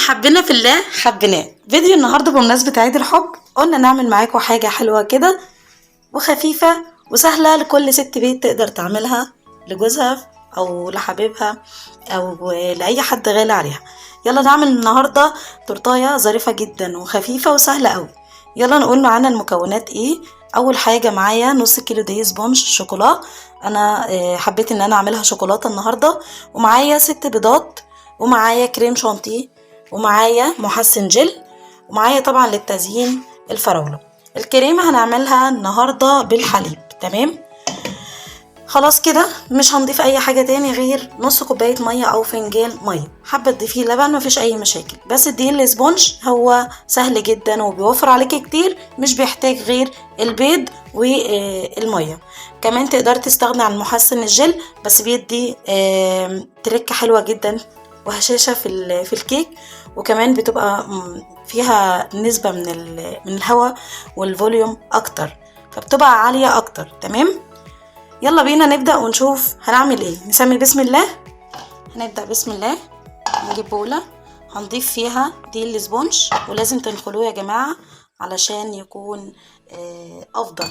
حبينا في الله حبيناه. فيديو النهارده بمناسبة عيد الحب قلنا نعمل معاكم حاجة حلوة كده وخفيفة وسهلة لكل ست بيت تقدر تعملها لجوزها او لحبيبها او لأي حد غالي عليها. يلا نعمل النهارده تورتايه ظريفة جدا وخفيفة وسهلة قوي. يلا نقول معانا المكونات ايه. اول حاجة معايا نص كيلو دقيق سبونج شوكولا. انا حبيت ان انا اعملها شوكولاتة النهارده. ومعايا 6 بيضات ومعايا كريم شانتيه ومعايا محسن جل ومعايا طبعا للتزيين الفراولة. الكريمة هنعملها النهاردة بالحليب. تمام خلاص كده مش هنضيف اي حاجة تاني غير نص كوباية مية او فنجان مية. حابة تضيفيه لبن مفيش اي مشاكل، بس الدقيق الاسبونج هو سهل جدا وبيوفر عليكي كتير، مش بيحتاج غير البيض والمية. كمان تقدر تستغني عن محسن الجل بس بيدي تركة حلوة جدا وهشاشة في الكيك، وكمان بتبقى فيها نسبة من الهواء والفوليوم اكتر فبتبقى عالية اكتر. تمام يلا بينا نبدأ ونشوف هنعمل ايه. نسمي بسم الله. هنبدأ بسم الله. نجيب بولة هنضيف فيها دقيق الاسبونج ولازم تنخلوه يا جماعة علشان يكون افضل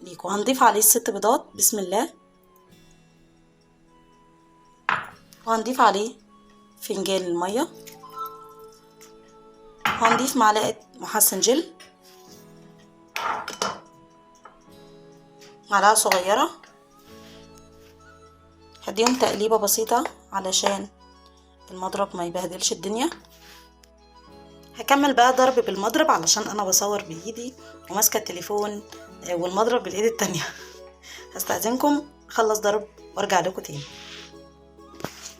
ليكوا. هنضيف عليه 6 بيضات بسم الله، وهنضيف عليه فنجان المية، وهنضيف معلقة محسن جل، معلقة صغيرة. هديهم تقليبة بسيطة علشان المضرب ما يبهدلش الدنيا. هكمل بقى ضرب بالمضرب علشان انا بصور بايدي وماسكه التليفون والمضرب بالايد التانية. هستأذنكم اخلص ضرب وارجع لكم تاني.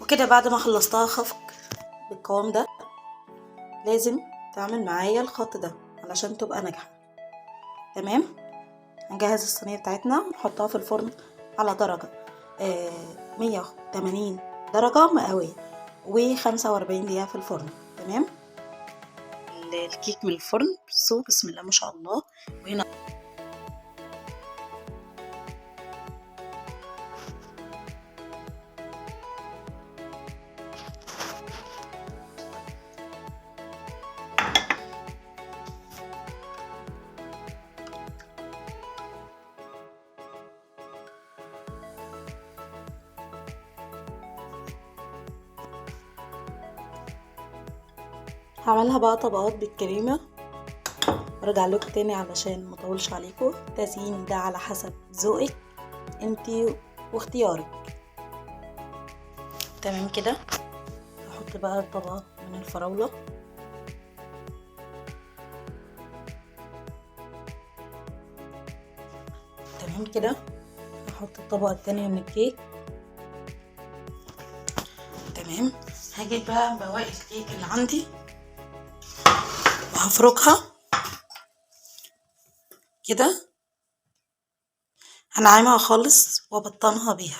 وكده بعد ما خلصتها خفق بالقوام ده لازم تعمل معايا الخط ده علشان تبقى ناجحه. تمام هنجهز الصينيه بتاعتنا نحطها في الفرن على درجه 180 درجه مئويه و45 دقيقه في الفرن. تمام الكيك من الفرن بصوا بسم الله ما شاء الله. وهنا هعملها بقى طبقات بالكريمه وارجع لكم تاني علشان ما اطولش عليكم. التزيين ده على حسب ذوقك انتي واختيارك. تمام كده احط بقى طبقه من الفراوله. تمام كده احط الطبقه التانية من الكيك. تمام هجيب بقى بواقي الكيك اللي عندي وهفركها كده، هنعمها خالص وابطنها بيها.